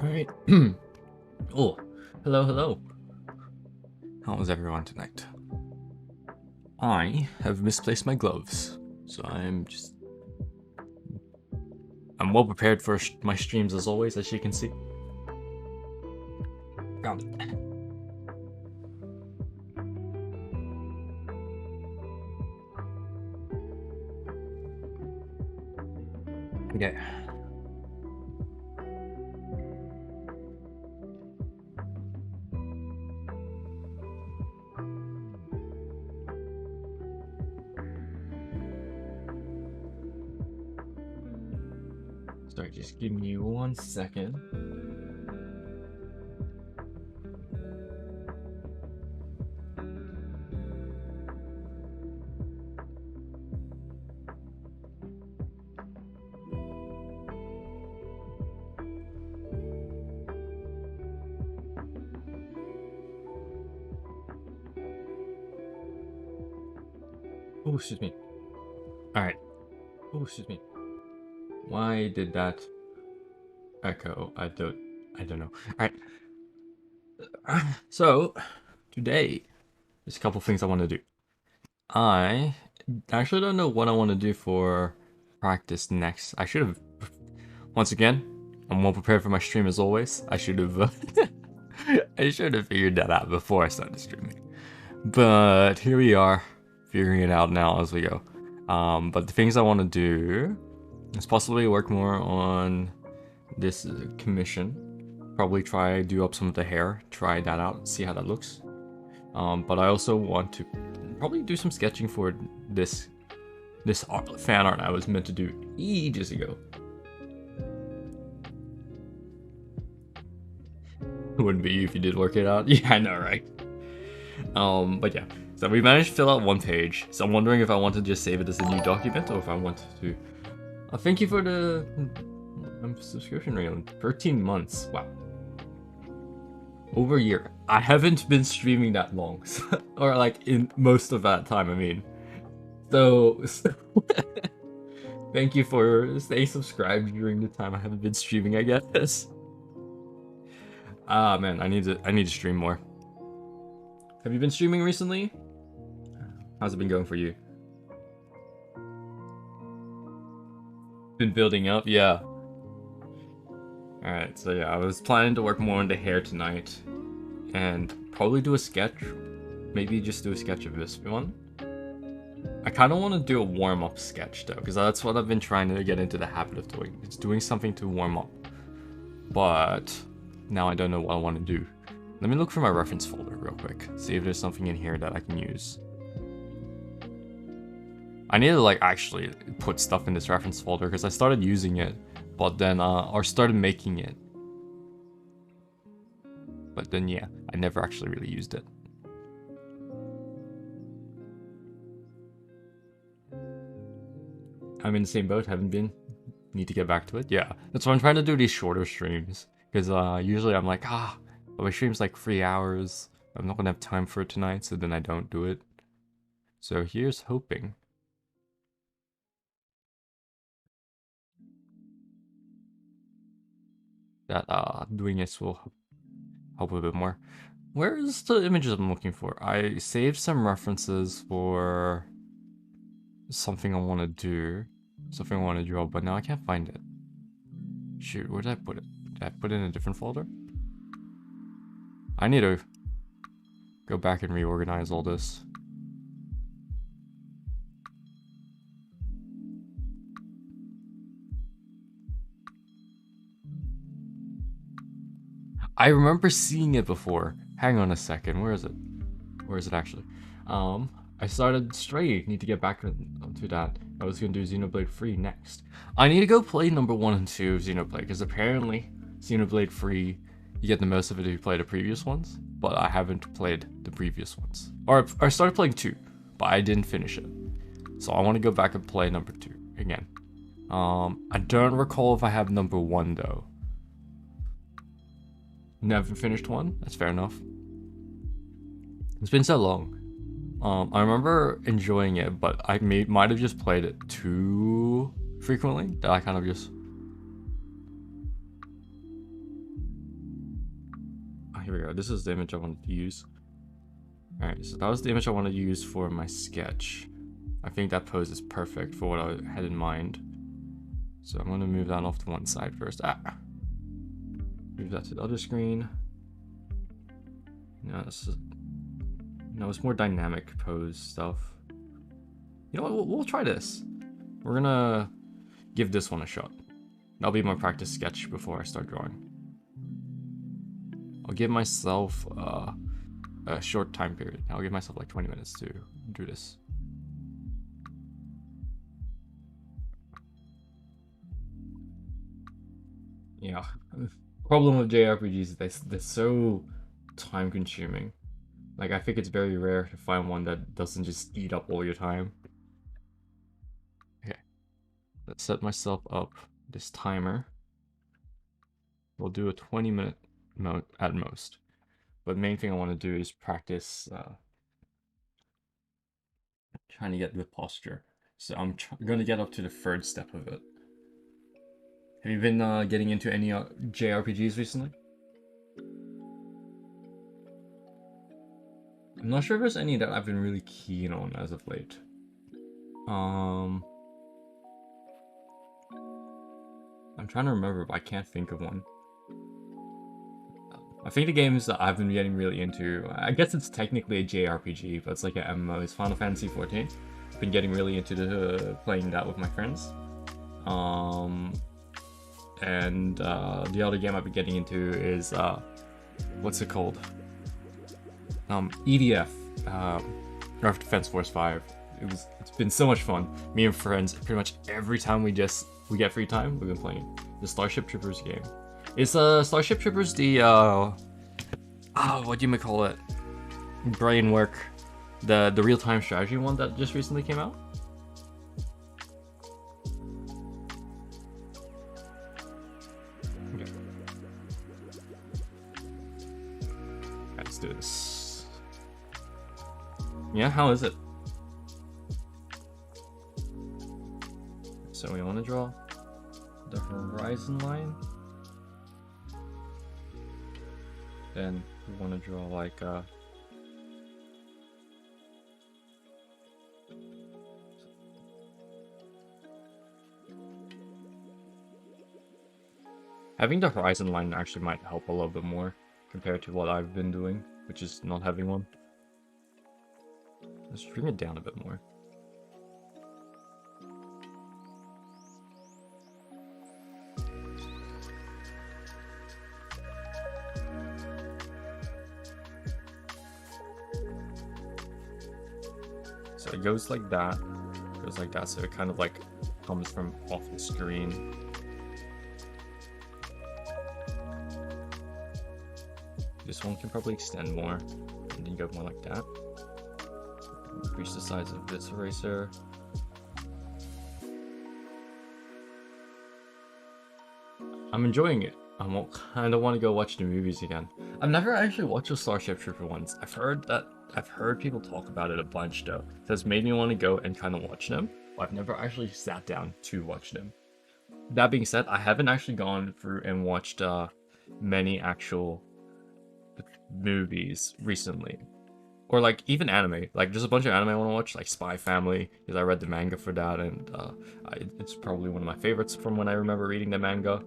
Alright. Oh, hello. How is everyone tonight? I have misplaced my gloves, so I'm well prepared for my streams as always, as you can see. Found it. Okay. Sorry, just give me 1 second. Oh, excuse me. Alright. Oh, excuse me. Why did that echo? I don't know. Alright. So, today, there's a couple things I want to do. I actually don't know what I want to do for practice next. I should have, once again, I'm well prepared for my stream as always. I should have, I should have figured that out before I started streaming. But here we are, figuring it out now as we go. But the things I want to do is possibly work more on this commission. Probably try do up some of the hair, try that out, see how that looks. But I also want to probably do some sketching for this fan art I was meant to do ages ago. Wouldn't be you if you did work it out. Yeah, I know, right? But yeah, so we managed to fill out 1 page. So I'm wondering if I want to just save it as a new document or if I want to. Thank you for the subscription rate. 13 months. Wow. Over a year. I haven't been streaming that long, or like in most of that time, I mean. So thank you for staying subscribed during the time I haven't been streaming, I guess. Ah man, I need to stream more. Have you been streaming recently? How's it been going for you? Been building up, yeah. Alright, so yeah, I was planning to work more on the hair tonight. And probably do a sketch. Maybe just do a sketch of this one. I kind of want to do a warm-up sketch though, because that's what I've been trying to get into the habit of doing. It's doing something to warm up. But now I don't know what I want to do. Let me look for my reference folder real quick. See if there's something in here that I can use. I need to like actually put stuff in this reference folder because I started using it, but then or started making it. But then yeah, I never actually really used it. I'm in the same boat, haven't been. Need to get back to it. Yeah, that's why I'm trying to do these shorter streams. Because usually I'm like, but my stream's like 3 hours. I'm not gonna have time for it tonight, so then I don't do it. So here's hoping that doing this will help a bit more. Where is the images I'm looking for? I saved some references for something I want to do, something I want to draw, but now I can't find it. Shoot, where did I put it? Did I put it in a different folder? I need to go back and reorganize all this. I remember seeing it before. Hang on a second, where is it? Where is it actually? I started Stray, need to get back to that. I was gonna do Xenoblade 3 next. I need to go play number 1 and 2 of Xenoblade, because apparently Xenoblade 3, you get the most of it if you play the previous ones, but I haven't played the previous ones. Or I started playing 2, but I didn't finish it. So I want to go back and play number 2 again. I don't recall if I have number 1 though. Never finished 1? That's fair enough. It's been so long. I remember enjoying it, but I might have just played it too frequently that I kind of just here we go. This is the image I wanted to use. Alright, so that was the image I wanted to use for my sketch. I think that pose is perfect for what I had in mind. So I'm gonna move that off to one side first. Move that to the other screen. No, it's more dynamic pose stuff. You know what? We'll try this. We're gonna give this one a shot. That'll be my practice sketch before I start drawing. I'll give myself a short time period. I'll give myself like 20 minutes to do this. Yeah. Problem with JRPGs is they're so time consuming. Like, I think it's very rare to find one that doesn't just eat up all your time. Okay. Let's set myself up this timer. We'll do a 20-minute mode at most. But main thing I want to do is practice trying to get the posture. So I'm going to get up to the third step of it. Have you been getting into any JRPGs recently? I'm not sure if there's any that I've been really keen on as of late. I'm trying to remember, but I can't think of one. I think the games that I've been getting really into, I guess it's technically a JRPG, but it's like an MMO, is Final Fantasy 14. I've been getting really into playing that with my friends. And the other game I've been getting into is, what's it called? EDF, Earth Defense Force 5. It's been so much fun. Me and friends, pretty much every time we get free time, we've been playing the Starship Troopers game. Is Starship Troopers the what do you call it? Brain work, the real-time strategy one that just recently came out? Okay. Let's do this. Yeah, how is it? So we want to draw the horizon line. Then we want to draw like having the horizon line actually might help a little bit more compared to what I've been doing, which is not having one. Let's bring it down a bit more. So it goes like that, so it kind of like comes from off the screen. This one can probably extend more, and then go more like that. Increase the size of this eraser. I'm enjoying it. I kind of want to go watch the movies again. I've never actually watched the Starship Trooper ones. I've heard people talk about it a bunch though. So it's made me want to go and kind of watch them. But I've never actually sat down to watch them. That being said, I haven't actually gone through and watched many actual movies recently. Or like even anime. Like there's a bunch of anime I want to watch, like Spy Family, because I read the manga for that, and it's probably one of my favorites from when I remember reading the manga.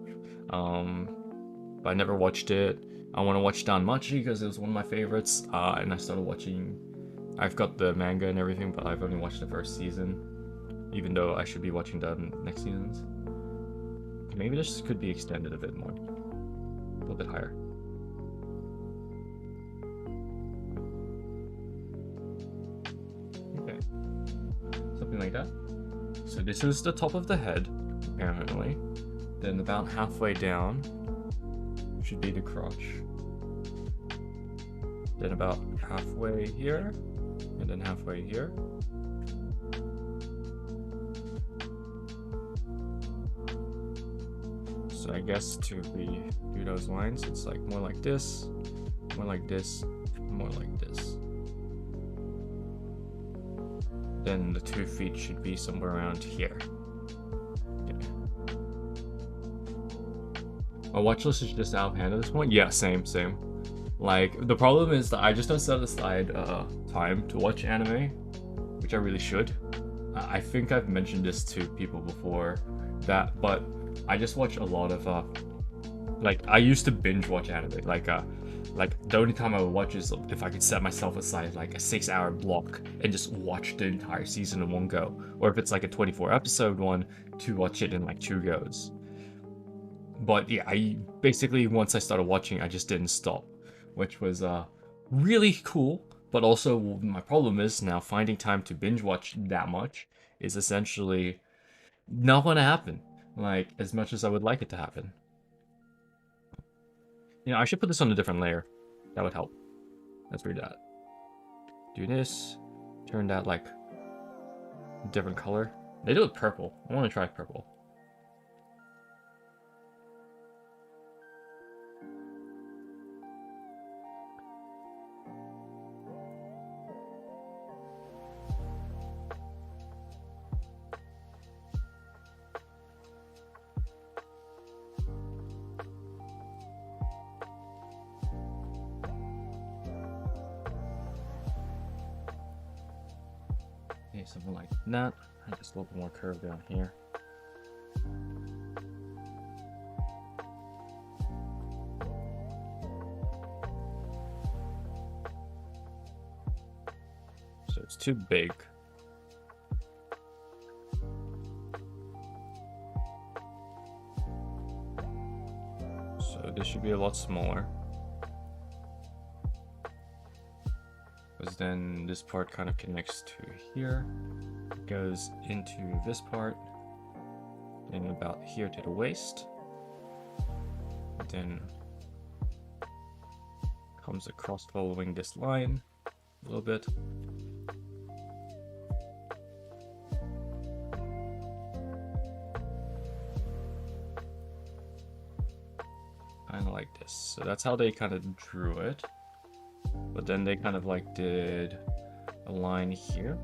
But I never watched it. I want to watch Danmachi because it was one of my favorites, and I started watching. I've got the manga and everything, but I've only watched the first season, even though I should be watching the next seasons. Maybe this could be extended a bit more, a little bit higher. Okay, something like that. So this is the top of the head, apparently. Then about halfway down should be the crotch. Then about halfway here, and then halfway here. So I guess to redo those lines, it's like more like this, more like this, more like this. Then the 2 feet should be somewhere around here. My watch list is just out of hand at this point. Yeah, same. Like, the problem is that I just don't set aside time to watch anime, which I really should. I think I've mentioned this to people before, but I just watch a lot of like I used to binge watch anime. Like the only time I would watch is if I could set myself aside like a 6 hour block and just watch the entire season in one go, or if it's like a 24 episode one, to watch it in like two goes. But yeah, I basically once I started watching, I just didn't stop, which was really cool. But also my problem is now finding time to binge watch that much is essentially not going to happen. Like as much as I would like it to happen. You know, I should put this on a different layer. That would help. Let's read that. Do this. Turn that like different color. They do it purple. I want to try purple. Okay, something like that. And just a little bit more curve down here. So it's too big. So this should be a lot smaller. Because then this part kind of connects to here, goes into this part, and about here to the waist, then comes across following this line a little bit. Kind of like this. So that's how they kind of drew it. But then they kind of like did a line here.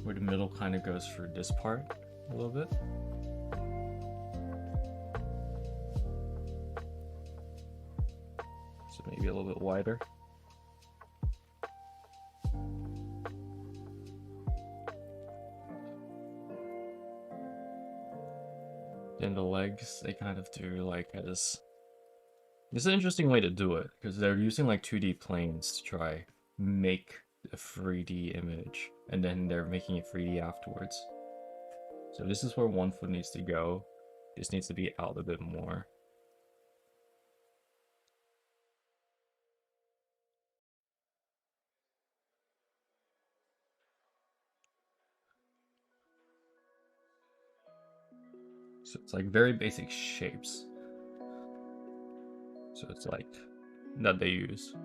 Where the middle kind of goes for this part a little bit. So maybe a little bit wider. And the legs, they kind of do like as... It's an interesting way to do it, because they're using like 2D planes to try make a 3D image, and then they're making it 3D afterwards. So this is where one foot needs to go. This needs to be out a bit more. So it's like very basic shapes. So it's like that they use.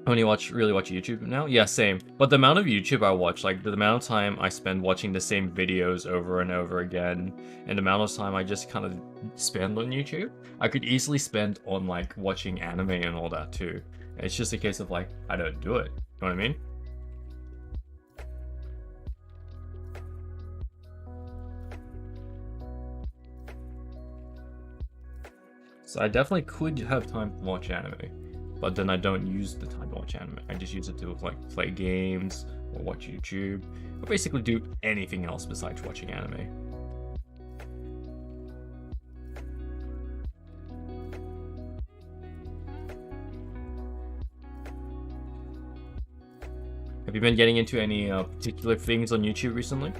When you really watch YouTube now? Yeah, same. But the amount of YouTube I watch, like the amount of time I spend watching the same videos over and over again, and the amount of time I just kind of spend on YouTube, I could easily spend on like watching anime and all that too. And it's just a case of like, I don't do it. You know what I mean? So I definitely could have time to watch anime, but then I don't use the time to watch anime. I just use it to like play games or watch YouTube, or basically do anything else besides watching anime. Have you been getting into any particular things on YouTube recently?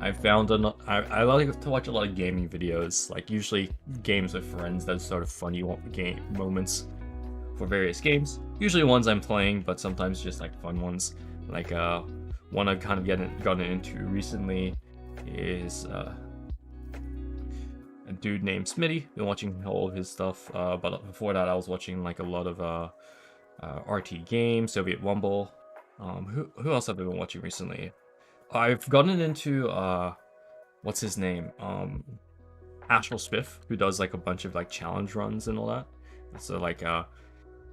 I found I like to watch a lot of gaming videos, like usually games with friends. That's sort of funny game moments for various games. Usually ones I'm playing, but sometimes just like fun ones. Like one I've kind of gotten into recently is a dude named Smitty. Been watching all of his stuff, but before that I was watching like a lot of RT games, Soviet Rumble. Who else have I been watching recently? I've gotten into what's his name? Astral Smith, who does like a bunch of like challenge runs and all that. So like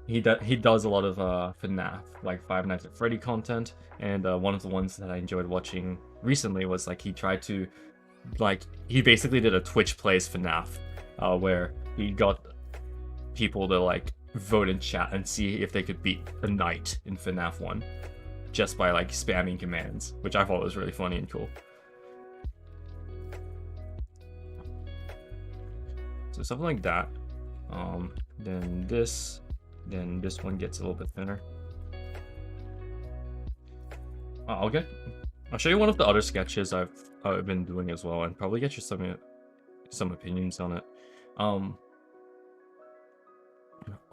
he does a lot of FNAF, like Five Nights at Freddy content, and one of the ones that I enjoyed watching recently was like he tried to he basically did a Twitch plays FNAF, where he got people to like vote in chat and see if they could beat a knight in FNAF 1 just by like spamming commands, which I thought was really funny and cool. So something like that. Then this one gets a little bit thinner. I'll show you one of the other sketches I've been doing as well, and probably get you some opinions on it.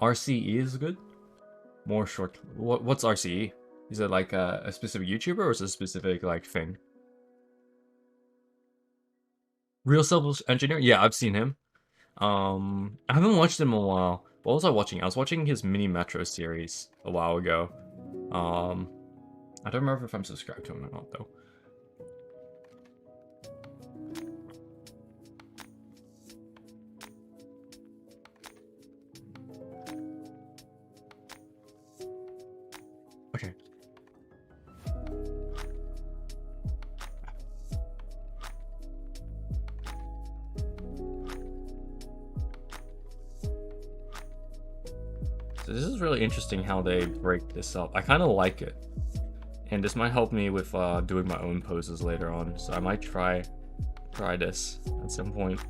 RCE is good. More short. What's RCE? Is it like a specific YouTuber, or is it a specific like thing? Real Civil Engineer? Yeah, I've seen him. I haven't watched him in a while. What was I watching? I was watching his Mini Metro series a while ago. I don't remember if I'm subscribed to him or not, though. Okay. So this is really interesting how they break this up. I kind of like it. And this might help me with doing my own poses later on. So I might try this at some point.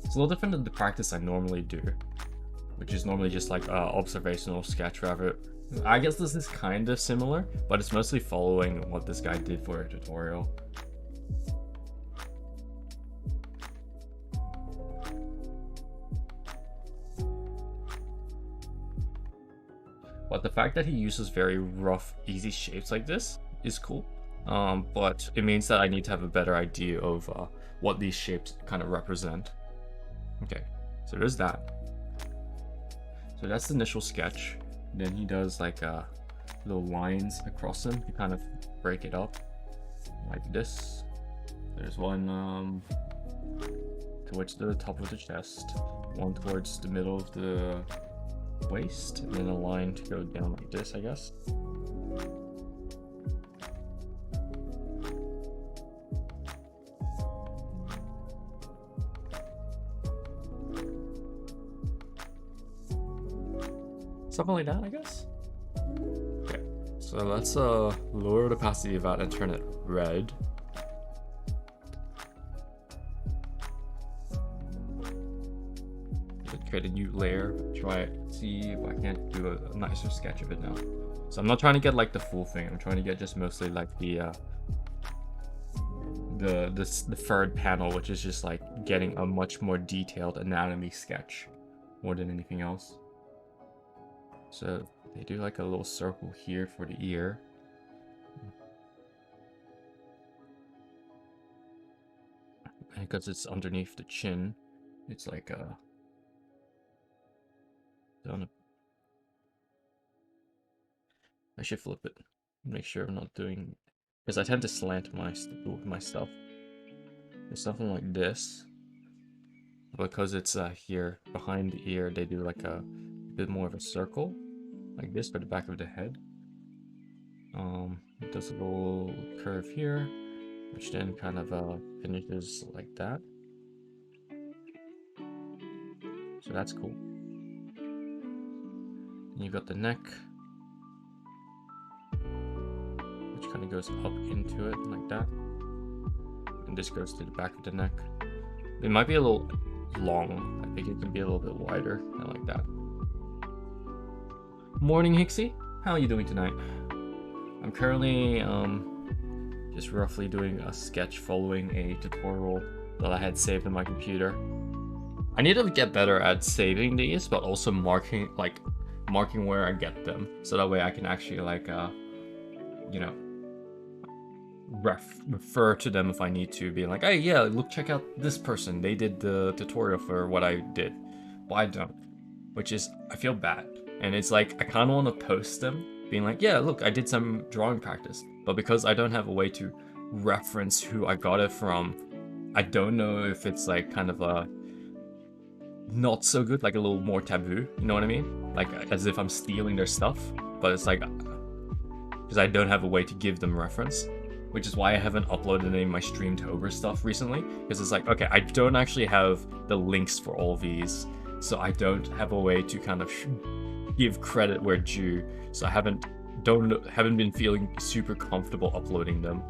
It's a little different than the practice I normally do, which is normally just like observational sketch rather. I guess this is kind of similar, but it's mostly following what this guy did for a tutorial. But the fact that he uses very rough, easy shapes like this is cool. But it means that I need to have a better idea of what these shapes kind of represent. Okay, so there's that. So that's the initial sketch. Then he does like little lines across them to kind of break it up, like this. There's one towards the top of the chest, one towards the middle of the waist, and then a line to go down like this, I guess. Something like that, I guess. Okay, so let's lower the opacity of that and turn it red. Create a new layer, try it, see if I can't do a nicer sketch of it now. So I'm not trying to get like the full thing, I'm trying to get just mostly like the third panel, which is just like getting a much more detailed anatomy sketch more than anything else. So they do like a little circle here for the ear. And because it's underneath the chin, it's like a I should flip it, make sure I'm not doing, because I tend to slant my stuff. There's something like this, because it's here behind the ear. They do like a bit more of a circle, like this for the back of the head. It does a little curve here, which then kind of finishes like that. So that's cool. You got the neck, which kind of goes up into it like that, and this goes to the back of the neck. It might be a little long. I think it can be a little bit wider. I like that. Morning, Hixie. How are you doing tonight? I'm currently just roughly doing a sketch following a tutorial that I had saved on my computer. I need to get better at saving these, but also marking where I get them, so that way I can actually like you know, refer to them if I need to, be like, hey, yeah, look, check out this person, they did the tutorial for what I did. But I don't, which is, I feel bad, and it's like I kind of want to post them being like, yeah, look, I did some drawing practice, but because I don't have a way to reference who I got it from, I don't know if it's like kind of a not so good, like a little more taboo, you know what I mean? Like as if I'm stealing their stuff, but it's like because I don't have a way to give them reference, which is why I haven't uploaded any of my Streamtober stuff recently, because it's like, okay, I don't actually have the links for all these, so I don't have a way to kind of give credit where due, so I haven't been feeling super comfortable uploading them.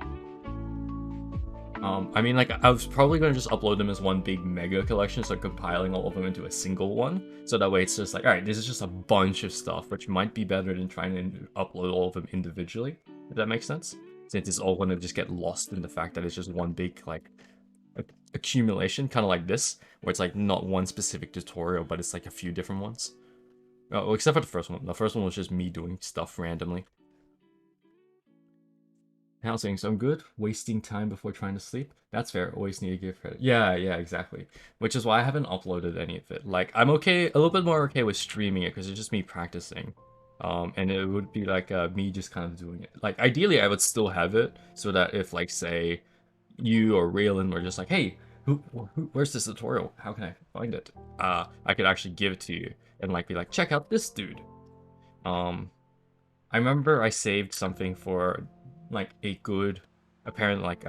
I mean, like, I was probably going to just upload them as one big mega collection, so compiling all of them into a single one. So that way it's just like, alright, this is just a bunch of stuff, which might be better than trying to upload all of them individually, if that makes sense. Since it's all going to just get lost in the fact that it's just one big, like, accumulation, kind of like this, where it's like not one specific tutorial, but it's like a few different ones. Oh, except for the first one. The first one was just me doing stuff randomly. Housing, so I'm good. Wasting time before trying to sleep. That's fair. Always need to give credit. Yeah, exactly. Which is why I haven't uploaded any of it. Like, I'm okay, a little bit more okay with streaming it because it's just me practicing. And it would be like me just kind of doing it. Like, ideally, I would still have it so that if, like, say, you or Raylan were just like, hey, where's this tutorial? How can I find it? I could actually give it to you and like be like, check out this dude. I remember I saved something for like a good apparent like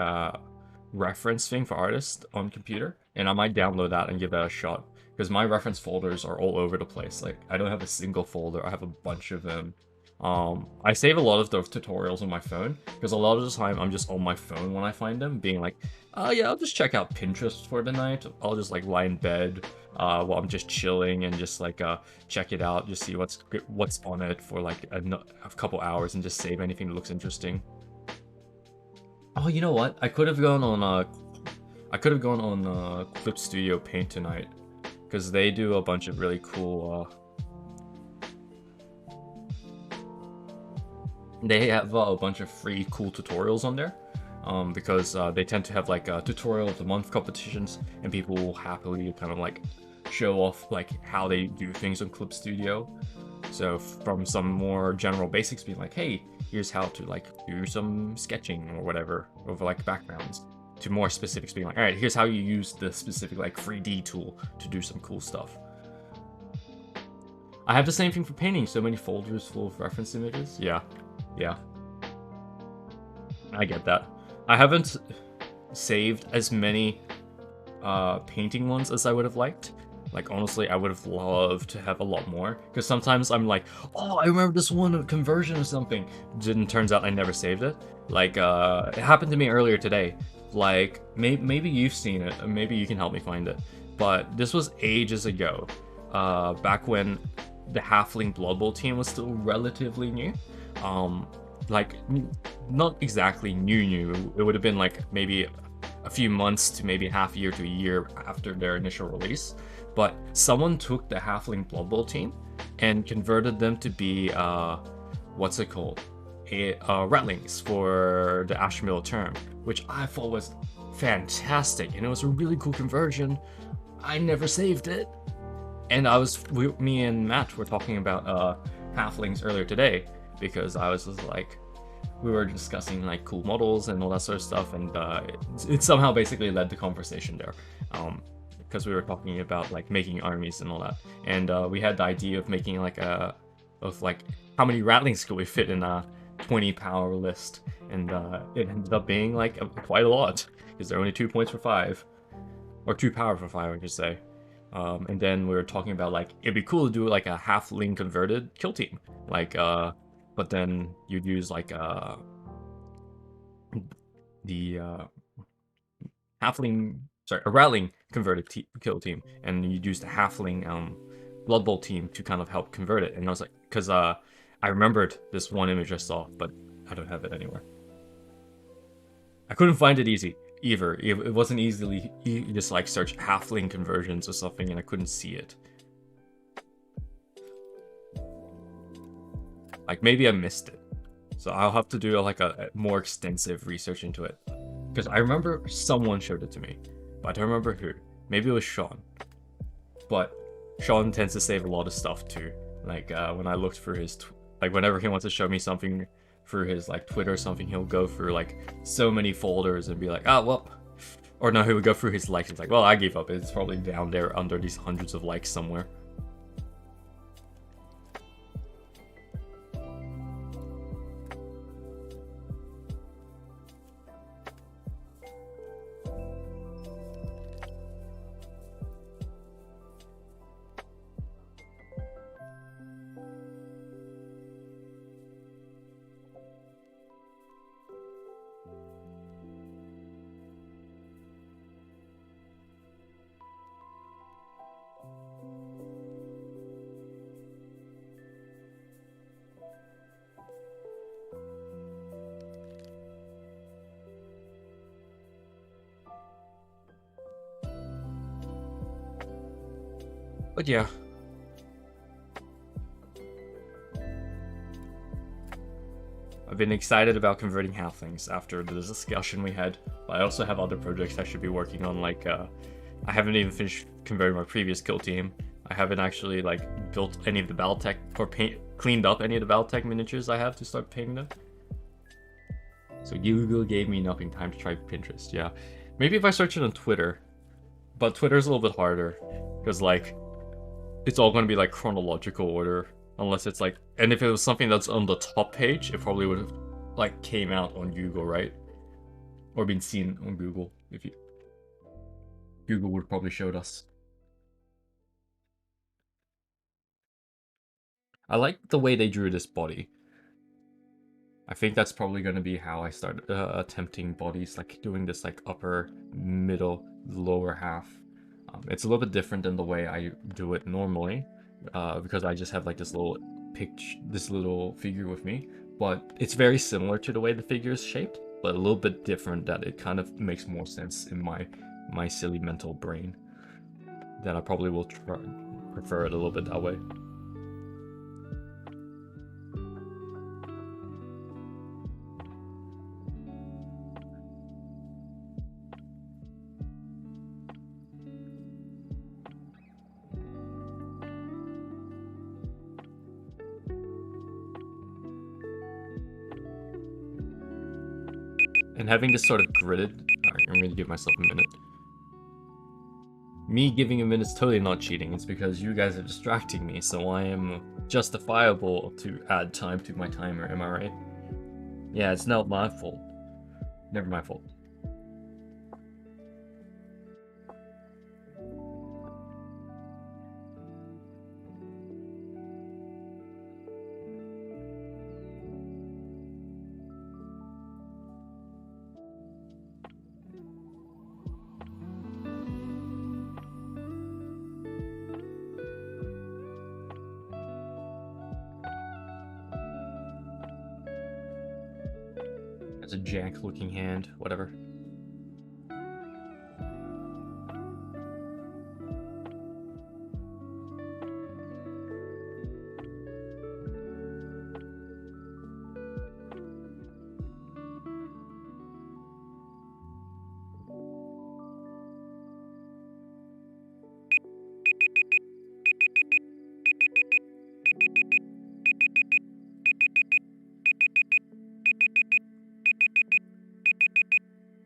reference thing for artists on computer, and I might download that and give that a shot because my reference folders are all over the place. Like I don't have a single folder, I have a bunch of them. I save a lot of those tutorials on my phone because a lot of the time I'm just on my phone when I find them, being like, oh yeah, I'll just check out Pinterest for the night. I'll just like lie in bed while I'm just chilling and just like check it out, just see what's on it for like a couple hours and just save anything that looks interesting. Oh, you know what? I could have gone on Clip Studio Paint tonight because they do a bunch of really cool. They have a bunch of free cool tutorials on there. Because they tend to have like tutorial of the month competitions, and people will happily kind of like show off like how they do things on Clip Studio. So from some more general basics, being like, hey, here's how to like do some sketching or whatever over like backgrounds, to more specifics being like, all right, here's how you use the specific like 3D tool to do some cool stuff. I have the same thing for painting. So many folders full of reference images. Yeah. I get that. I haven't saved as many painting ones as I would have liked. Like, honestly, I would have loved to have a lot more. Because sometimes I'm like, oh, I remember this one conversion or something. Turns out I never saved it. Like, it happened to me earlier today. Like, maybe you've seen it, or maybe you can help me find it. But this was ages ago. Back when the Halfling Blood Bowl team was still relatively new. Like, not exactly new. It would have been like maybe a few months to maybe half a year to a year after their initial release. But someone took the Halfling Blood Bowl team and converted them to be, what's it called? Ratlings for the Ashmill term, which I thought was fantastic. And it was a really cool conversion. I never saved it. And me and Matt were talking about Halflings earlier today, because I was just like, we were discussing like cool models and all that sort of stuff, and it somehow basically led the conversation there, because we were talking about like making armies and all that, and we had the idea of making like how many ratlings could we fit in a 20 power list, and it ended up being like quite a lot, because there are only 2 points for 5, or 2 power for 5, I should say. And then we were talking about like it'd be cool to do like a halfling converted kill team, like but then you'd use like the a Rattling converted kill team, and you'd use the Halfling Blood Bowl team to kind of help convert it. And I was like, because I remembered this one image I saw, but I don't have it anywhere. I couldn't find it easy either. It wasn't easily, you just like search Halfling conversions or something, and I couldn't see it. Like, maybe I missed it. So I'll have to do like a more extensive research into it. Because I remember someone showed it to me, but I don't remember who. Maybe it was Sean. But Sean tends to save a lot of stuff too. Like when I looked through his, like whenever he wants to show me something through his like Twitter or something, he'll go through like so many folders and be like, well, Or no, he would go through his likes. It's like, well, I gave up. It's probably down there under these hundreds of likes somewhere. But yeah. I've been excited about converting halflings after the discussion we had, but I also have other projects I should be working on, like, I haven't even finished converting my previous kill team. I haven't actually, like, built any of the Battletech, or cleaned up any of the Battletech miniatures I have to start painting them. So Google gave me enough time to try Pinterest, yeah. Maybe if I search it on Twitter, but Twitter's a little bit harder, because, like, it's all going to be, like, chronological order. Unless it's like, and if it was something that's on the top page, it probably would have, like, came out on Google, right? Or been seen on Google. If you, Google would have probably showed us. I like the way they drew this body. I think that's probably going to be how I start attempting bodies, like doing this, like, upper, middle, lower half. It's a little bit different than the way I do it normally. Because I just have like this little figure with me, but it's very similar to the way the figure is shaped, but a little bit different, that it kind of makes more sense in my silly mental brain. Then I probably will prefer it a little bit that way. And having this sort of gridded, alright, I'm going to give myself a minute. Me giving a minute is totally not cheating, it's because you guys are distracting me, so I am justifiable to add time to my timer, am I right? Yeah, it's not my fault. Never my fault. It's a jank looking hand, whatever.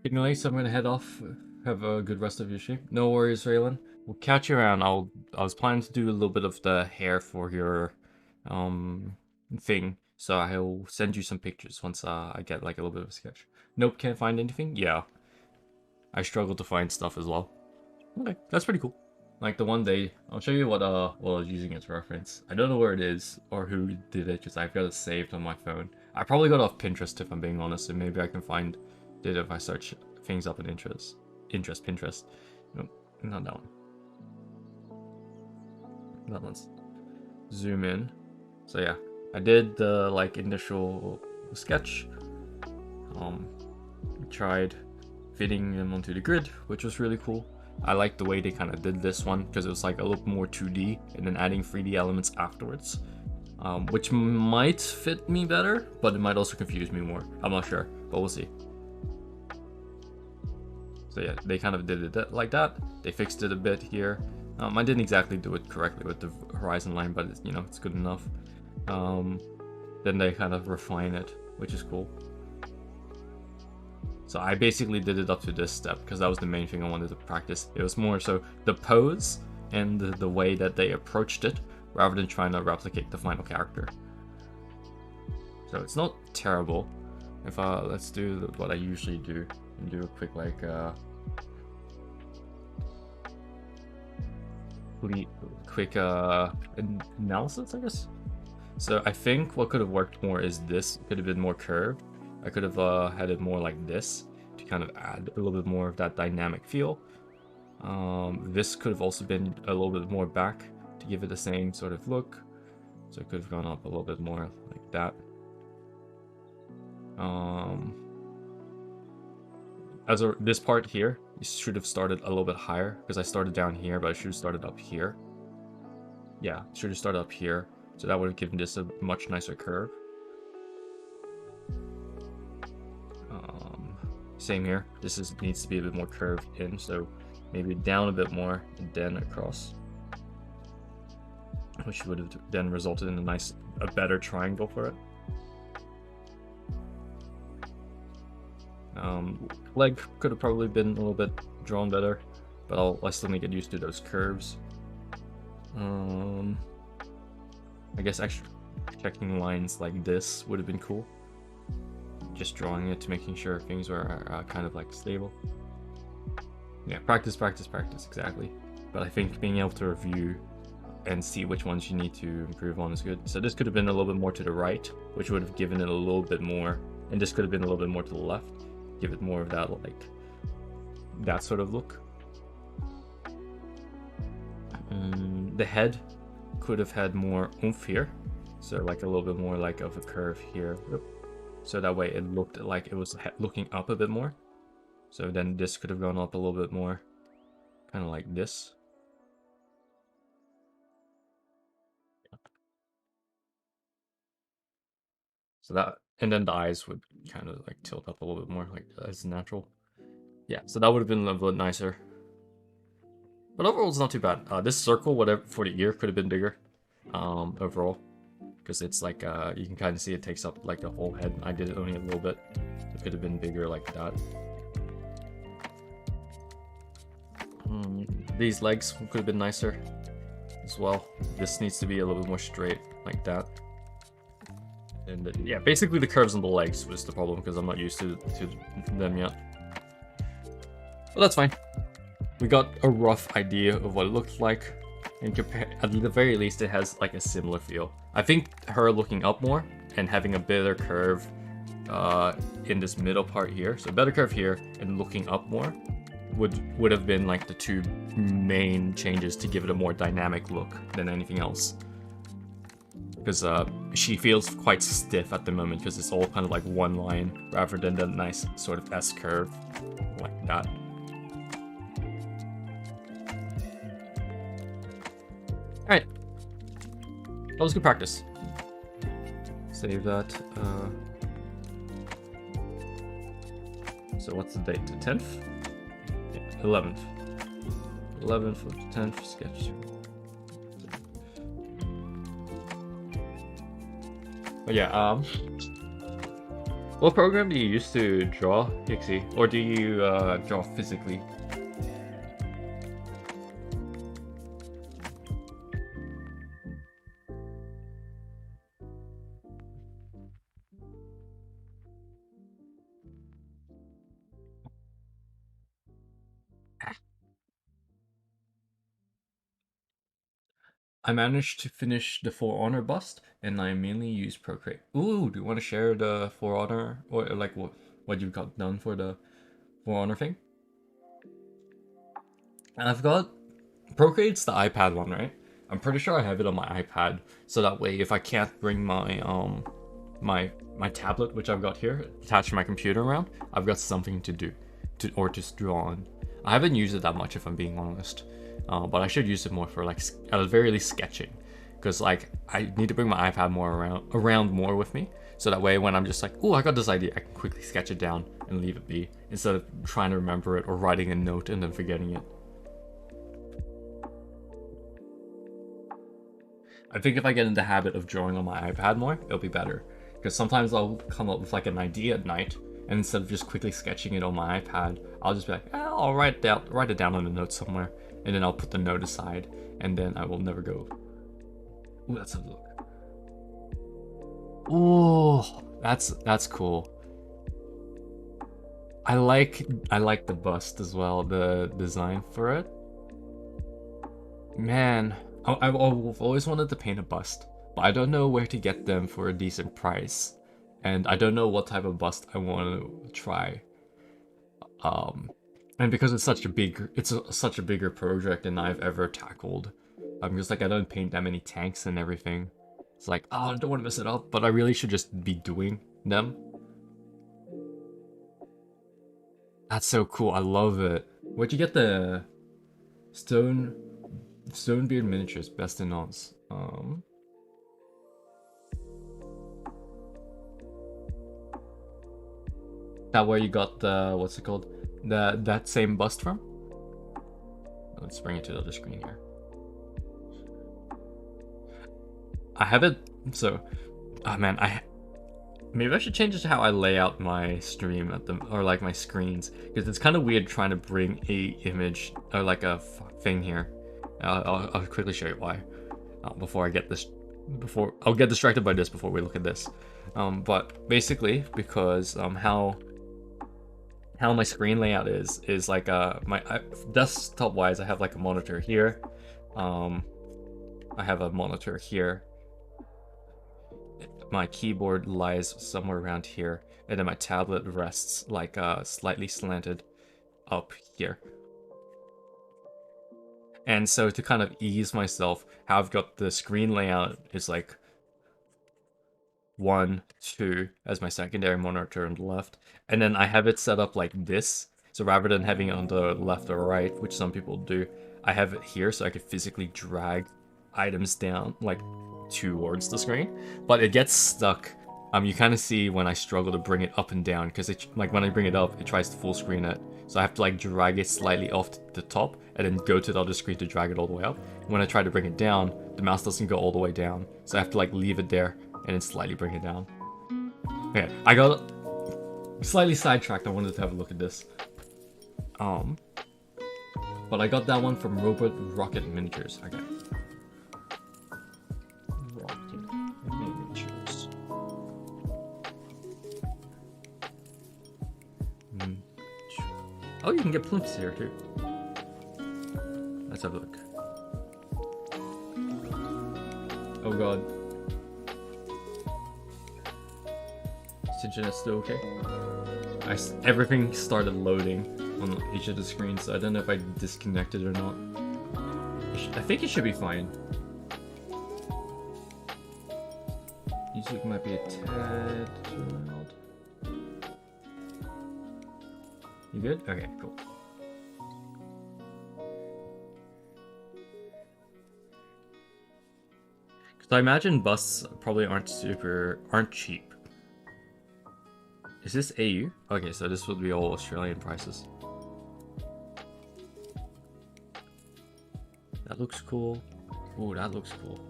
Anyways, I'm gonna head off. Have a good rest of your stream. No worries, Raylan. We'll catch you around. I was planning to do a little bit of the hair for your thing, so I'll send you some pictures once I get like a little bit of a sketch. Nope, can't find anything. Yeah, I struggle to find stuff as well. Okay, that's pretty cool. Like the one day, I'll show you what I was using as reference. I don't know where it is or who did it, because I've got it saved on my phone. I probably got it off Pinterest if I'm being honest, and maybe I can find it if I search things up in Pinterest. Nope, not that one. That one's zoom in. So yeah, I did the like initial sketch. Tried fitting them onto the grid, which was really cool. I like the way they kind of did this one, because it was like a little more 2D and then adding 3D elements afterwards, which might fit me better, but it might also confuse me more. I'm not sure, but we'll see. So yeah, they kind of did it like that. They fixed it a bit here. I didn't exactly do it correctly with the horizon line, but it's, you know, it's good enough. Then they kind of refine it, which is cool. So I basically did it up to this step because that was the main thing I wanted to practice. It was more so the pose and the way that they approached it rather than trying to replicate the final character. So it's not terrible. If let's do what I usually do and do a quick like quick analysis, I guess. So I think what could have worked more is this could have been more curved. I could have had it more like this to kind of add a little bit more of that dynamic feel. This could have also been a little bit more back to give it the same sort of look. So it could have gone up a little bit more like that. This part here, you should have started a little bit higher because I started down here, but I should have started up here. Yeah, should have started up here. So that would have given this a much nicer curve. Same here. This needs to be a bit more curved in, so maybe down a bit more and then across, which would have then resulted in a better triangle for it. Leg could have probably been a little bit drawn better, but I still need to get used to those curves. I guess actually checking lines like this would have been cool. Just drawing it to making sure things were kind of like stable. Yeah, practice, exactly. But I think being able to review and see which ones you need to improve on is good. So this could have been a little bit more to the right, which would have given it a little bit more, and this could have been a little bit more to the left, give it more of that like that sort of look. The head could have had more oomph here, so like a little bit more like of a curve here. So that way it looked like it was looking up a bit more. So then this could have gone up a little bit more, kind of like this. So that, and then the eyes would kind of like tilt up a little bit more, like as natural. Yeah, so that would have been a little bit nicer. But overall, it's not too bad. This circle, whatever, for the ear could have been bigger, overall. Because it's like, you can kind of see it takes up like the whole head. I did it only a little bit. It could have been bigger like that. These legs could have been nicer as well. This needs to be a little bit more straight like that. And yeah, basically the curves on the legs was the problem because I'm not used to them yet. But that's fine. We got a rough idea of what it looked like. And at the very least, it has like a similar feel. I think her looking up more and having a better curve in this middle part here, so better curve here and looking up more, would have been like the two main changes to give it a more dynamic look than anything else. Because she feels quite stiff at the moment because it's all kind of like one line rather than the nice sort of S curve like that. Alright, that was good practice. Save that. So what's the date? The 10th? Yeah, 11th. 11th of the 10th sketch. But yeah, what program do you use to draw, Hixie? Or do you draw physically? I managed to finish the For Honor bust, and I mainly use Procreate. Ooh, do you want to share the For Honor, or like what you've got done for the For Honor thing? I've got Procreate's the iPad one, right? I'm pretty sure I have it on my iPad, so that way if I can't bring my my tablet, which I've got here, attached to my computer around, I've got something to do, or just draw on. I haven't used it that much, if I'm being honest. But I should use it more for like at the very least sketching, because like I need to bring my iPad more around more with me, so that way when I'm just like, oh, I got this idea, I can quickly sketch it down and leave it be, instead of trying to remember it or writing a note and then forgetting it. I think if I get in the habit of drawing on my iPad more, it'll be better, because sometimes I'll come up with like an idea at night and instead of just quickly sketching it on my iPad, I'll just be like, I'll write it down on a note somewhere, and then I'll put the note aside, and then I will never go. Ooh, let's have a look. Ooh, that's cool. I like the bust as well, the design for it. Man, I've always wanted to paint a bust, but I don't know where to get them for a decent price, and I don't know what type of bust I want to try. And because it's such a bigger project than I've ever tackled, I'm just like I don't paint that many tanks and everything. It's like, oh, I don't want to mess it up, but I really should just be doing them. That's so cool. I love it. Where'd you get the stone Stonebeard miniatures? Best in Oz. That where you got the what's it called? That same bust from? Let's bring it to the other screen here. I have it. So, oh man, maybe I should change it to how I lay out my stream at the or like my screens because it's kind of weird trying to bring a image or like a thing here. I'll quickly show you why before I get this. Before I'll get distracted by this before we look at this. But basically because how my screen layout is like my desktop wise I have like a monitor here. I have a monitor here. My keyboard lies somewhere around here, and then my tablet rests like slightly slanted up here. And so to kind of ease myself, how I've got the screen layout is like 1, 2 as my secondary monitor on the left, and then I have it set up like this. So rather than having it on the left or right, which some people do, I have it here so I could physically drag items down like towards the screen, but it gets stuck. You kind of see when I struggle to bring it up and down because it like when I bring it up, it tries to full screen it. So I have to like drag it slightly off the top and then go to the other screen to drag it all the way up. When I try to bring it down, the mouse doesn't go all the way down, so I have to like leave it there and then slightly bring it down. Okay, I got slightly sidetracked. I wanted to have a look at this. But I got that one from Robot Rocket Miniatures. Okay. Oh, you can get plinths here too. Let's have a look. Oh god. Is internet still okay? Everything started loading on each of the screens, so I don't know if I disconnected or not. I think it should be fine. Music might be a tad too loud. You good? Okay, cool. Because I imagine busts probably aren't cheap. Is this AU? Okay, so this would be all Australian prices. That looks cool. Ooh, that looks cool.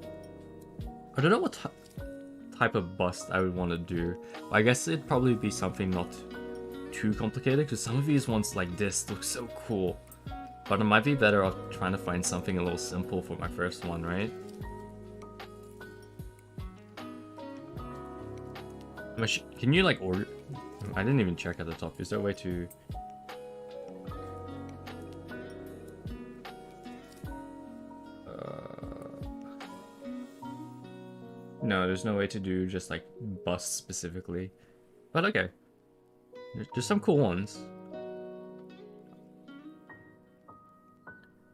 I don't know what type of bust I would want to do. I guess it'd probably be something not too complicated, because some of these ones like this look so cool. But it might be better off trying to find something a little simple for my first one, right? Can you like order? I didn't even check at the top. Is there a way to? No, there's no way to do just like busts specifically. But okay. There's some cool ones.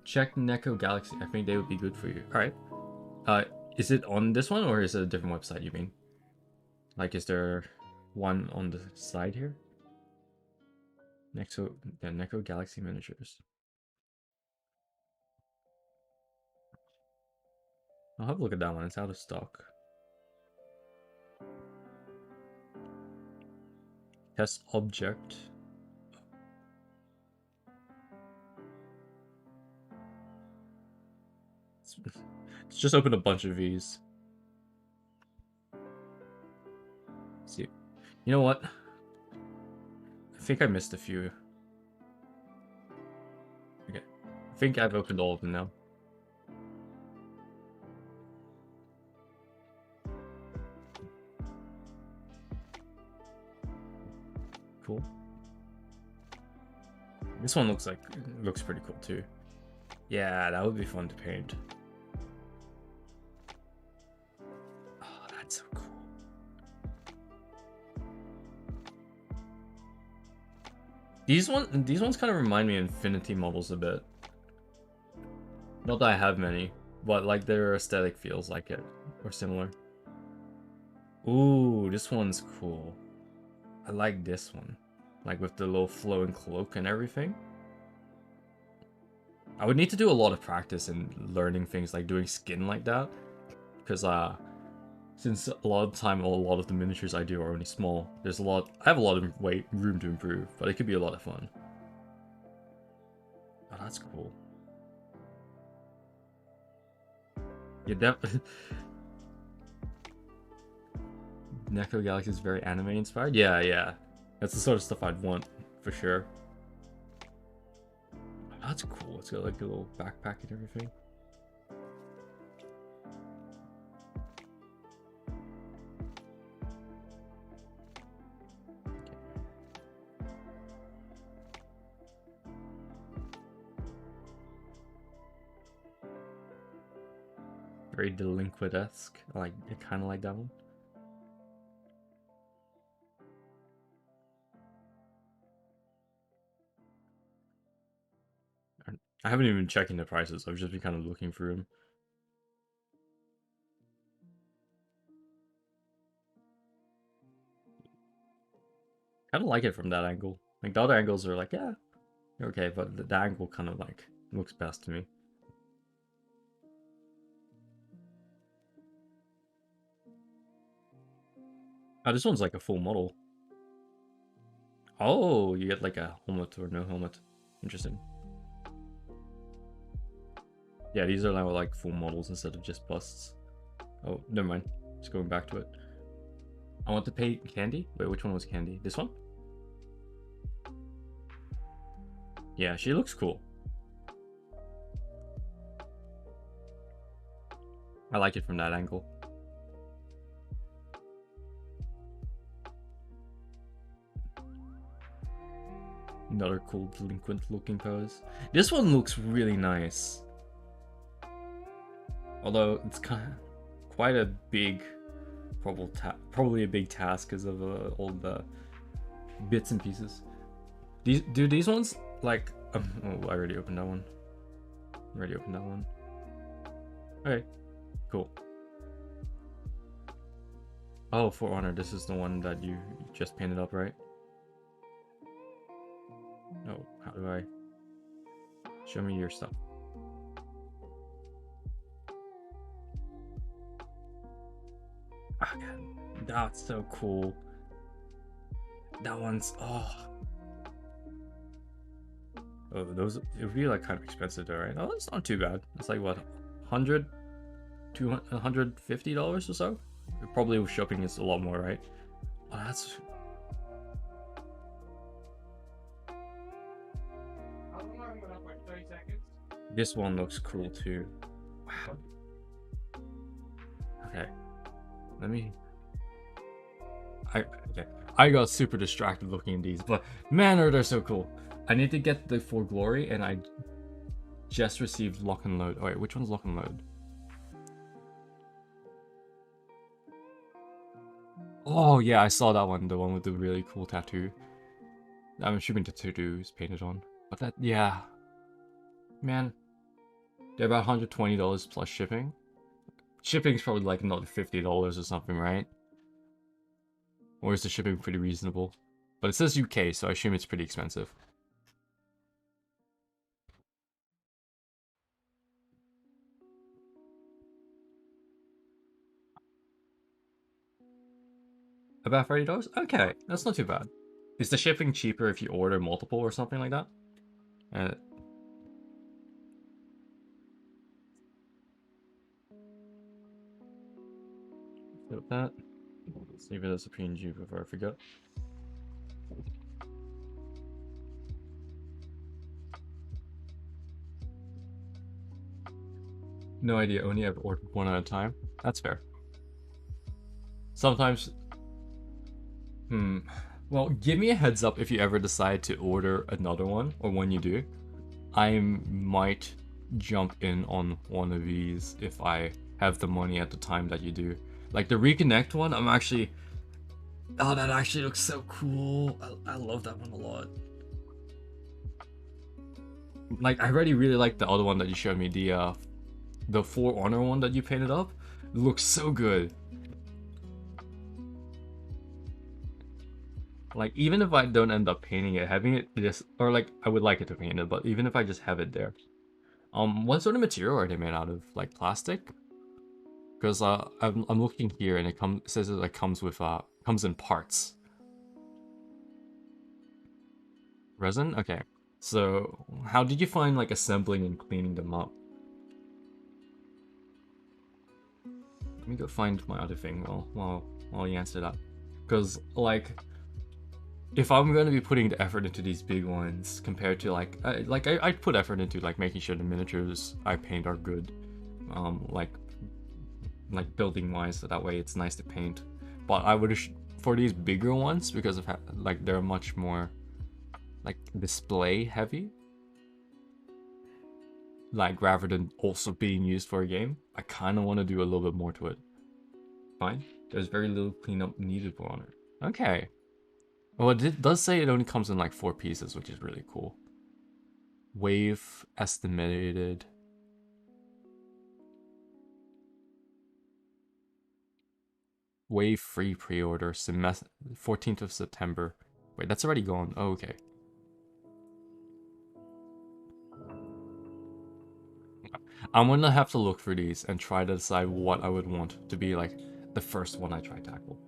Check Neko Galaxy. I think they would be good for you. Alright. Is it on this one or is it a different website you mean? Like, is there one on the side here? Neko Galaxy Miniatures. I'll have a look at that one. It's out of stock. Test object. Let's just open a bunch of these. Let's see. You know what? think I missed a few. Okay. I think I've opened all of them now. Cool. This one looks pretty cool too. Yeah, that would be fun to paint. Oh, that's so cool. These ones kind of remind me of Infinity models a bit. Not that I have many, but like their aesthetic feels like it or similar. Ooh, this one's cool. I like this one. Like with the little flowing cloak and everything. I would need to do a lot of practice in learning things like doing skin like that. Because since a lot of the time a lot of the miniatures I do are only small, I have a lot of room to improve, but it could be a lot of fun. Oh, that's cool. Yeah, definitely. Necro Galaxy is very anime inspired. Yeah, yeah. That's the sort of stuff I'd want, for sure. That's cool. It's got like a little backpack and everything. Very delinquent-esque. I kind of like that one. I haven't even been checking the prices. I've just been kind of looking through them. Kind of like it from that angle. Like the other angles are like, yeah, okay, but the angle kind of like looks best to me. Oh, this one's like a full model. Oh, you get like a helmet or no helmet. Interesting. Yeah, these are now like full models instead of just busts. Oh, never mind. Just going back to it. I want to pay Candy. Wait, which one was Candy? This one? Yeah, she looks cool. I like it from that angle. Another cool delinquent looking pose. This one looks really nice. Although it's quite a big, probably a big task because of all the bits and pieces. These ones like oh, I already opened that one. Okay, cool. Oh, For Honor, this is the one that you just painted up, right? Oh, how do I show me your stuff? Oh, God. That's so cool. That one's oh, those it would be like kind of expensive though, right? Oh, it's not too bad. It's like what, $100, $200, $150 or so. Probably with shipping it's a lot more, right? Oh, that's. This one looks cool too. Wow. Okay. Let me. Okay. I got super distracted looking at these, but man, are they so cool. I need to get the For Glory, and I just received Lock and Load. Oh, wait, which one's Lock and Load? Oh yeah, I saw that one, the one with the really cool tattoo. I'm assuming the tattoo is painted on. But that, yeah. Man. They're about $120 plus shipping. Shipping's probably like another $50 or something, right? Or is the shipping pretty reasonable? But it says UK, so I assume it's pretty expensive. About $30? Okay, that's not too bad. Is the shipping cheaper if you order multiple or something like that? Uh, that. Let's leave it as a PNG before I forget. No idea. Only ever ordered one at a time. That's fair. Sometimes, well, give me a heads up if you ever decide to order another one, or when you do. I might jump in on one of these if I have the money at the time that you do. Like the Reconnect one, I'm actually... Oh, that actually looks so cool. I love that one a lot. Like, I already really like the other one that you showed me, the For Honor one that you painted up. It looks so good. Like, even if I don't end up painting it, having it just... Or, like, I would like it to paint it, but even if I just have it there. What sort of material are they made out of? Like, plastic? Because, I'm looking here and it says it, like, comes in parts. Resin? Okay. So, how did you find, like, assembling and cleaning them up? Let me go find my other thing while you answer that. Because, like, if I'm going to be putting the effort into these big ones compared to, like, I put effort into, like, making sure the miniatures I paint are good. Like building-wise, so that way it's nice to paint. But I would, for these bigger ones, because of, like, they're much more, like, display heavy, like, rather than also being used for a game, I kind of want to do a little bit more to it. Fine. There's very little cleanup needed for Honor. Okay. Well, it does say it only comes in like 4 pieces, which is really cool. Wave estimated. Wave free pre-order 14th of September. Wait, that's already gone. Oh, okay. I'm gonna have to look through these and try to decide what I would want to be like the first one I try to tackle.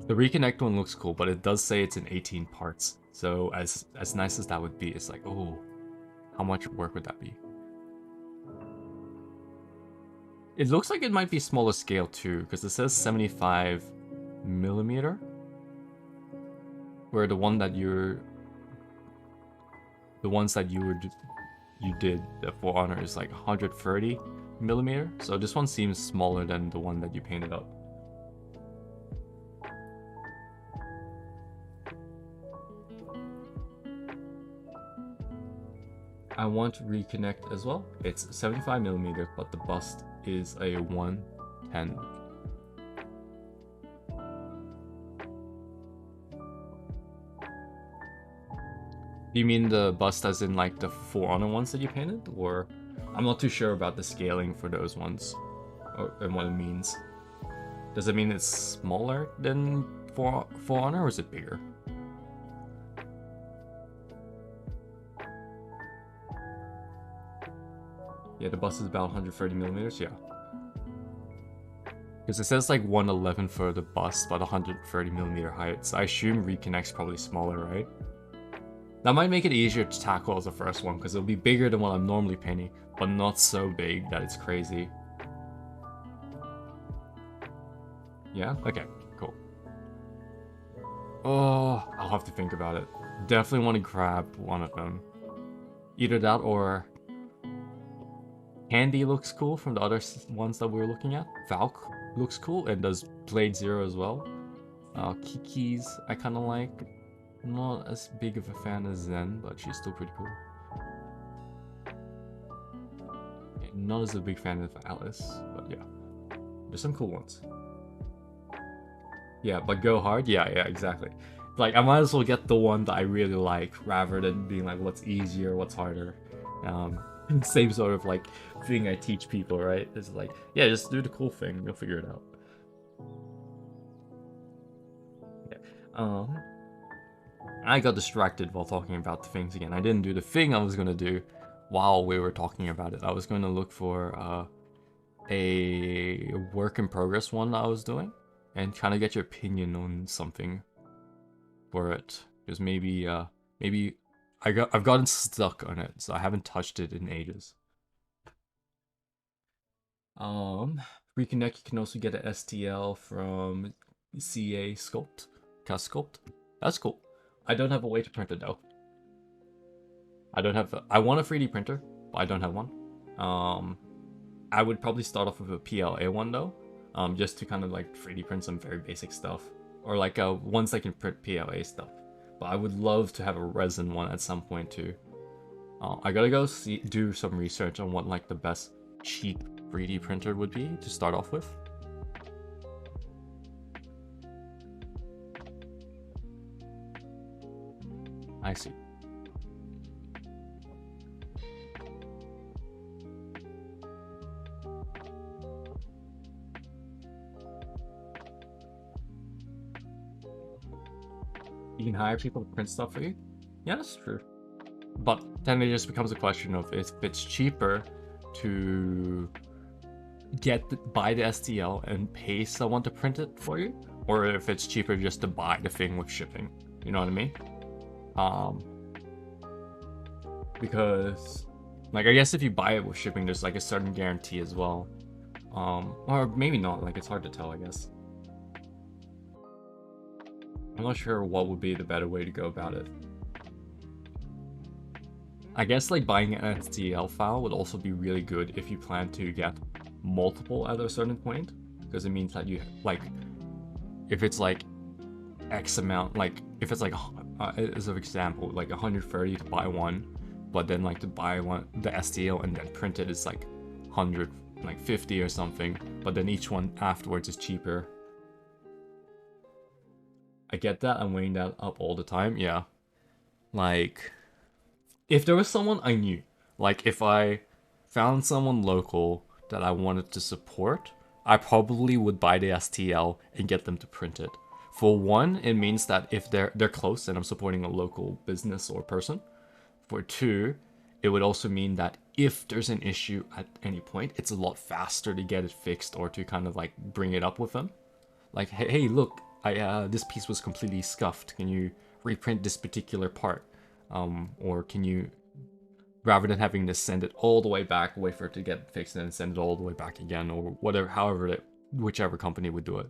The Reconnect one looks cool, but it does say it's in 18 parts. So as nice as that would be, it's like, oh, how much work would that be? It looks like it might be smaller scale too, because it says 75 millimeter. Where the ones that you did For Honor is like 130 millimeter. So this one seems smaller than the one that you painted up. I want to Reconnect as well. It's 75 millimeter, but the bust is a 110. Do you mean the bust as in like the For Honor ones that you painted? Or I'm not too sure about the scaling for those ones and what it means. Does it mean it's smaller than For Honor or is it bigger? Yeah, the bust is about 130 millimeters, yeah. Because it says like 111 for the bust, but 130 millimeter height. So I assume Reconnect's probably smaller, right? That might make it easier to tackle as the first one, because it'll be bigger than what I'm normally painting, but not so big that it's crazy. Yeah? Okay, cool. Oh, I'll have to think about it. Definitely want to grab one of them. Either that or... Candy looks cool from the other ones that we were looking at. Valk looks cool and does Blade Zero as well. Kiki's I kind of like. Not as big of a fan as Zen, but she's still pretty cool. Not as a big fan of Alice, but yeah. There's some cool ones. Yeah, but go hard? Yeah, exactly. Like, I might as well get the one that I really like, rather than being like, what's easier, what's harder. Same sort of, like, thing I teach people, right? It's like, yeah, just do the cool thing, you'll figure it out. Yeah. I got distracted while talking about the things again. I didn't do the thing I was gonna do while we were talking about it. I was going to look for a work in progress one that I was doing and kind of get your opinion on something for it. Because maybe I've gotten stuck on it, so I haven't touched it in ages. Reconnect, you can also get an STL from CA Sculpt, Cast Sculpt. That's cool. I don't have a way to print it though. I want a 3D printer, but I don't have one. I would probably start off with a PLA one though, just to kind of like 3D print some very basic stuff, or like ones that can print PLA stuff. But I would love to have a resin one at some point too. I gotta go do some research on what like the best cheap 3D printer would be to start off with. I see. You can hire people to print stuff for you? Yeah, that's true. But then it just becomes a question of if it's cheaper to buy the STL and pay someone to print it for you, or if it's cheaper just to buy the thing with shipping. You know what I mean? Because like I guess if you buy it with shipping, there's like a certain guarantee as well. Or maybe not. Like it's hard to tell, I guess. I'm not sure what would be the better way to go about it. I guess like buying an STL file would also be really good if you plan to get multiple at a certain point, because it means that you like, if it's like X amount, like if it's like as an example, like 130 to buy one, but then like to buy one the STL and then print it is like 150 or something, but then each one afterwards is cheaper. I get that. I'm weighing that up all the time. Yeah. Like, if there was someone I knew, like if I found someone local that I wanted to support, I probably would buy the STL and get them to print it. For one, it means that if they're close and I'm supporting a local business or person. For two, it would also mean that if there's an issue at any point, it's a lot faster to get it fixed or to kind of like bring it up with them. Like, hey, look, this piece was completely scuffed. Can you reprint this particular part? Or can you, rather than having to send it all the way back, wait for it to get fixed and then send it all the way back again, or whatever, whichever company would do it.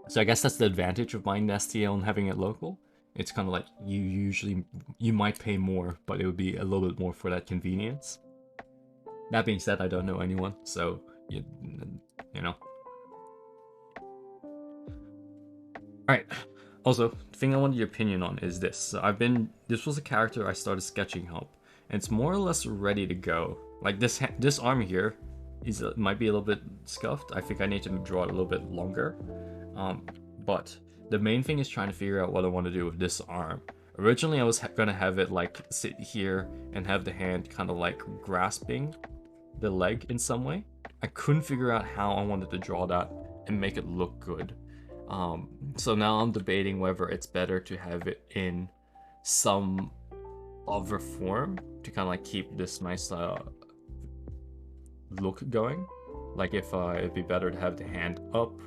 So I guess that's the advantage of buying the STL and having it local. It's kind of like you might pay more, but it would be a little bit more for that convenience. That being said, I don't know anyone, so you know. Alright, also, the thing I wanted your opinion on is this. So this was a character I started sketching help, and it's more or less ready to go. Like this arm here might be a little bit scuffed. I think I need to draw it a little bit longer. But the main thing is trying to figure out what I want to do with this arm. Originally, I was gonna have it like sit here and have the hand kind of like grasping the leg in some way. I couldn't figure out how I wanted to draw that and make it look good. So now I'm debating whether it's better to have it in some other form to kind of like keep this nice look going. Like if it'd be better to have the hand up.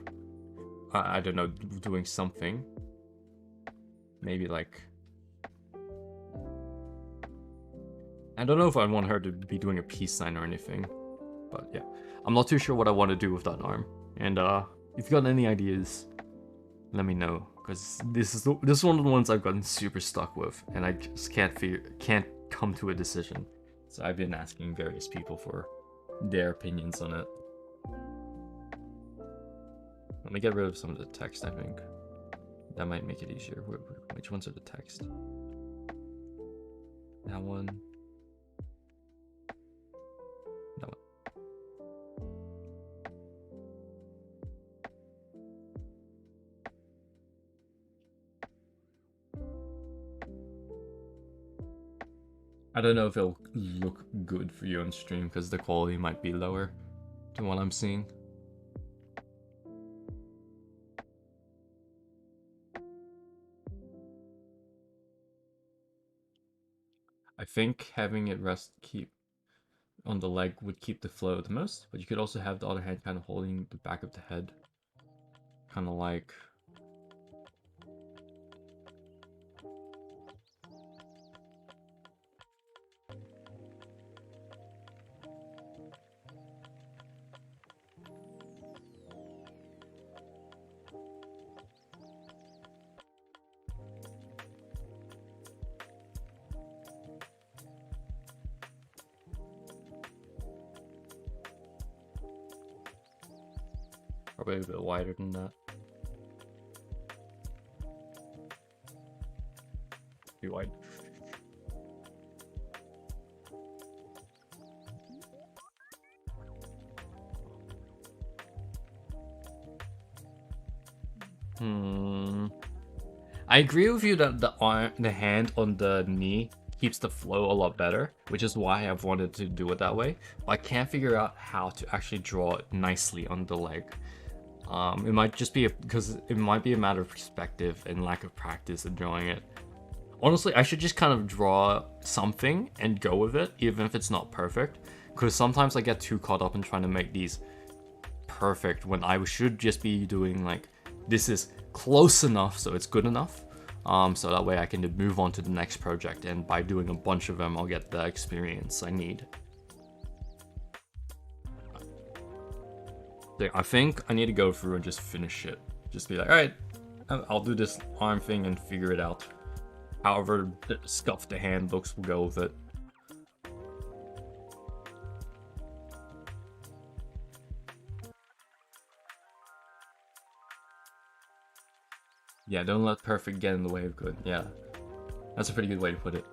I don't know, doing something. Maybe like, I don't know if I want her to be doing a peace sign or anything. But yeah, I'm not too sure what I want to do with that arm. And if you got any ideas, let me know, because this is one of the ones I've gotten super stuck with, and I just can't come to a decision. So I've been asking various people for their opinions on it. Let me get rid of some of the text, I think. That might make it easier. Which ones are the text? That one. That one. I don't know if it'll look good for you on stream because the quality might be lower than what I'm seeing. I think having it keep on the leg would keep the flow the most, but you could also have the other hand kind of holding the back of the head. Kind of like... probably a bit wider than that. Too wide. I agree with you that the hand on the knee keeps the flow a lot better, which is why I've wanted to do it that way. But I can't figure out how to actually draw it nicely on the leg. It might just be because it might be a matter of perspective and lack of practice in drawing it. Honestly, I should just kind of draw something and go with it, even if it's not perfect. Because sometimes I get too caught up in trying to make these perfect when I should just be doing like, this is close enough so it's good enough. So that way I can move on to the next project, and by doing a bunch of them, I'll get the experience I need. I think I need to go through and just finish it. Just be like, alright, I'll do this arm thing and figure it out. However scuffed the hand looks, we'll go with it. Yeah, don't let perfect get in the way of good. Yeah, that's a pretty good way to put it.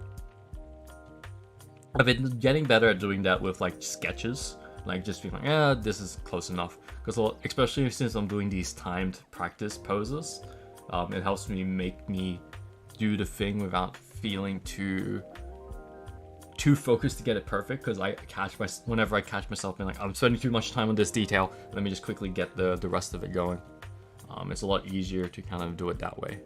I've been getting better at doing that with like sketches, like just being like, yeah, this is close enough. Because especially since I'm doing these timed practice poses, it helps me make me do the thing without feeling too focused to get it perfect. Because whenever I catch myself being like, I'm spending too much time on this detail, let me just quickly get the rest of it going. It's a lot easier to kind of do it that way.